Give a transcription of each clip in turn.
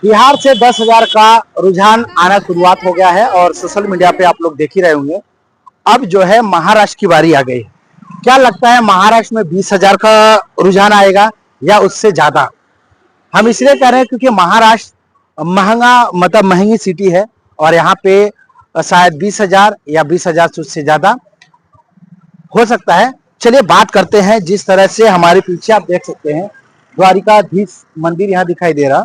बिहार से 10,000 का रुझान आना शुरुआत हो गया है और सोशल मीडिया पे आप लोग देख ही रहे होंगे। अब जो है महाराष्ट्र की बारी आ गई। क्या लगता है महाराष्ट्र में 20,000 का रुझान आएगा या उससे ज्यादा? हम इसलिए कह रहे हैं क्योंकि महाराष्ट्र महंगा मतलब महंगी सिटी है और यहाँ पे शायद 20,000 या 20,000 से उससे ज्यादा हो सकता है। चलिए बात करते हैं। जिस तरह से हमारे पीछे आप देख सकते हैं द्वारिकाधीश मंदिर यहाँ दिखाई दे रहा,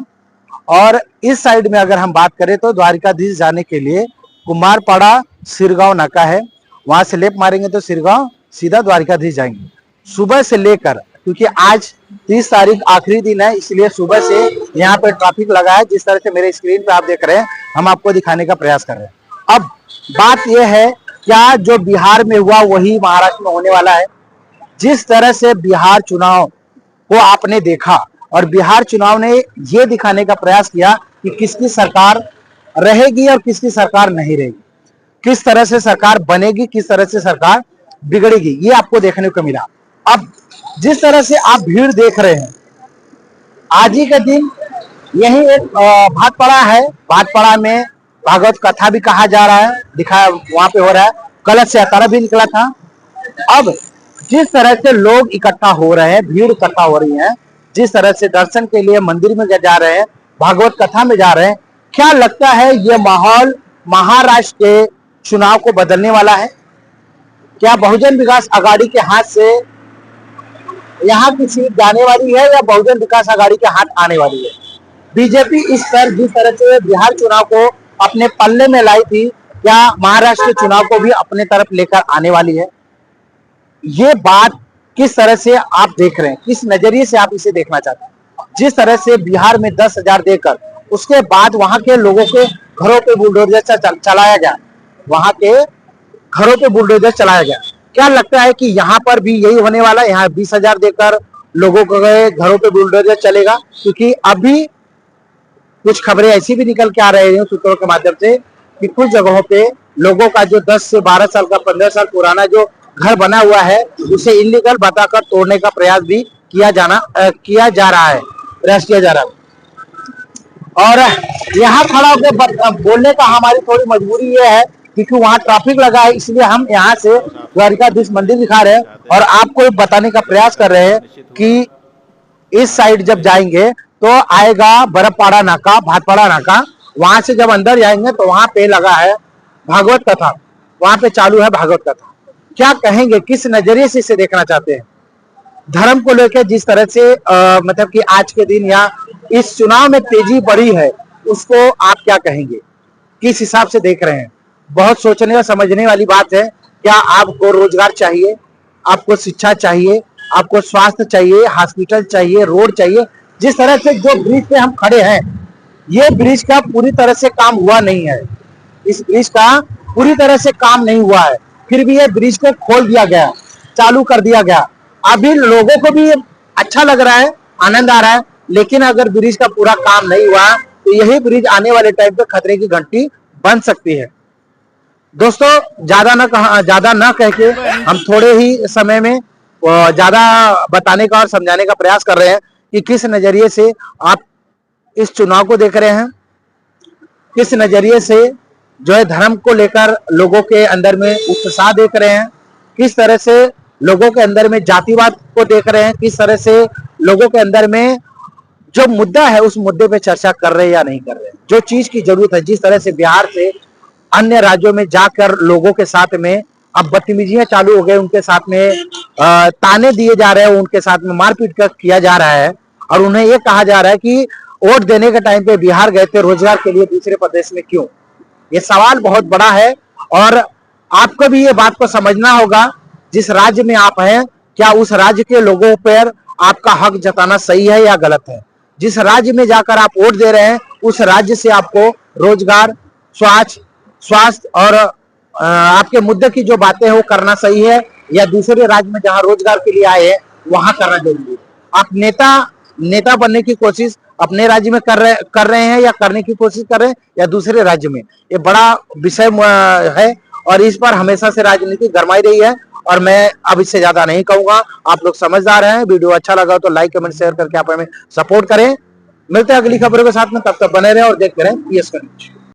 और इस साइड में अगर हम बात करें तो द्वारिकाधीश जाने के लिए कुमारपाड़ा सिरगांव नाका है, वहां से लेफ्ट मारेंगे तो सिरगांव सीधा द्वारिकाधीश जाएंगे। सुबह से लेकर, क्योंकि आज 30 तारीख आखिरी दिन है, इसलिए सुबह से यहाँ पे ट्रैफिक लगा है। जिस तरह से मेरे स्क्रीन पे आप देख रहे हैं, हम आपको दिखाने का प्रयास कर रहे हैं। अब बात यह है, क्या जो बिहार में हुआ वही महाराष्ट्र में होने वाला है? जिस तरह से बिहार चुनाव को आपने देखा और बिहार चुनाव ने यह दिखाने का प्रयास किया कि किसकी सरकार रहेगी और किसकी सरकार नहीं रहेगी, किस तरह से सरकार बनेगी, किस तरह से सरकार बिगड़ेगी, ये आपको देखने को मिला। अब जिस तरह से आप भीड़ देख रहे हैं, आज ही के दिन यही एक भाटपाड़ा है, भाटपाड़ा में भागवत कथा भी कहा जा रहा है, दिखाया वहां पे हो रहा है, कलश से यात्रा भी निकला था। अब जिस तरह से लोग इकट्ठा हो रहे हैं, भीड़ इकट्ठा हो रही है, जिस तरह से दर्शन के लिए मंदिर में जा रहे हैं, भागवत कथा में जा रहे हैं, क्या लगता है ये माहौल महाराष्ट्र के चुनाव को बदलने वाला है? क्या बहुजन विकास आघाड़ी के हाथ से यहाँ की सीट जाने वाली है या बहुजन विकास आघाड़ी के हाथ आने वाली है? बीजेपी इस पर जिस तरह से बिहार चुनाव को अपने पल्ले में लाई थी, क्या महाराष्ट्र के चुनाव को भी अपने तरफ लेकर आने वाली है? ये बात किस तरह से आप देख रहे हैं, किस नजरिए से आप इसे देखना चाहते हैं? जिस तरह से बिहार में 10,000 देकर उसके बाद वहां के लोगों के घरों पे बुलडोजर चलाया गया, वहां के घरों पे बुलडोजर चलाया गया, क्या लगता है कि यहाँ पर भी यही होने वाला है? यहाँ 20,000 देकर लोगों को घरों पे बुलडोजर चलेगा? क्योंकि अभी कुछ खबरें ऐसी भी निकल के आ रही हैं सूत्रों के माध्यम से कि कुछ जगहों पे लोगों का जो 10 से 12 साल का 15 साल पुराना जो घर बना हुआ है उसे इलीगल बताकर तोड़ने का प्रयास भी किया जा रहा है, प्रयास किया जा रहा है। और यहाँ खड़ा होकर बोलने का हमारी थोड़ी मजबूरी ये है क्योंकि वहाँ ट्रैफिक लगा है, इसलिए हम यहाँ से द्वारिकाधीश मंदिर दिखा रहे हैं और आपको बताने का प्रयास कर रहे हैं कि इस साइड जब जाएंगे तो आएगा बरफपाड़ा नाका, भाटपाड़ा नाका, वहां से जब अंदर जाएंगे तो वहां पे लगा है भागवत कथा, वहां पे चालू है भागवत कथा। क्या कहेंगे, किस नजरिए से इसे देखना चाहते हैं? धर्म को लेकर जिस तरह से मतलब कि आज के दिन या इस चुनाव में तेजी बढ़ी है, उसको आप क्या कहेंगे, किस हिसाब से देख रहे हैं? बहुत सोचने और समझने वाली बात है। क्या आपको रोजगार चाहिए, आपको शिक्षा चाहिए, आपको स्वास्थ्य चाहिए, हॉस्पिटल चाहिए, रोड चाहिए? जिस तरह से जो ब्रिज पे हम खड़े हैं, ये ब्रिज का पूरी तरह से काम हुआ नहीं है, इस ब्रिज का पूरी तरह से काम नहीं हुआ है, फिर भी ये ब्रिज को खोल दिया गया, चालू कर दिया गया। अभी लोगों को भी अच्छा लग रहा है, आनंद आ रहा है, लेकिन अगर ब्रिज का पूरा काम नहीं हुआ तो यही ब्रिज आने वाले टाइम पे खतरे की घंटी बन सकती है। दोस्तों ज्यादा ना कह के हम थोड़े ही समय में ज्यादा बताने का और समझाने का प्रयास कर रहे हैं कि किस नजरिए से आप इस चुनाव को देख रहे हैं, किस नजरिए से जो है धर्म को लेकर लोगों के अंदर में उत्साह देख रहे हैं, किस तरह से लोगों के अंदर में जातिवाद को देख रहे हैं, किस तरह से लोगों के अंदर में जो मुद्दा है उस मुद्दे पे चर्चा कर रहे हैं या नहीं कर रहे हैं, जो चीज की जरूरत है। जिस तरह से बिहार से अन्य राज्यों में जाकर लोगों के साथ में अब बदतमीजियां चालू हो गए, उनके साथ में ताने दिए जा रहे हैं, उनके साथ में मारपीट किया जा रहा है और उन्हें यह कहा जा रहा है कि वोट देने के टाइम पे बिहार गए थे रोजगार के लिए, दूसरे प्रदेश में क्यों? ये सवाल बहुत बड़ा है और आपको भी ये बात को समझना होगा। जिस राज्य में आप हैं, क्या उस राज्य के लोगों पर आपका हक जताना सही है या गलत है? जिस राज्य में जाकर आप वोट दे रहे हैं, उस राज्य से आपको रोजगार, स्वास्थ्य और आपके मुद्दे की जो बातें हैं वो करना सही है या दूसरे राज्य में जहां रोजगार के लिए आए हैं वहां करना जरूरी है? आप नेता बनने की कोशिश अपने राज्य में कर रहे हैं या करने की कोशिश कर रहे हैं या दूसरे राज्य में? ये बड़ा विषय है और इस पर हमेशा से राजनीति गरमाई रही है और मैं अब इससे ज्यादा नहीं कहूंगा। आप लोग समझदार हैं। वीडियो अच्छा लगा तो लाइक कमेंट शेयर करके आप हमें सपोर्ट करें। मिलते हैं अगली खबरों के साथ में, तब तक बने रहें और देखते रहें पीएस का न्यूज।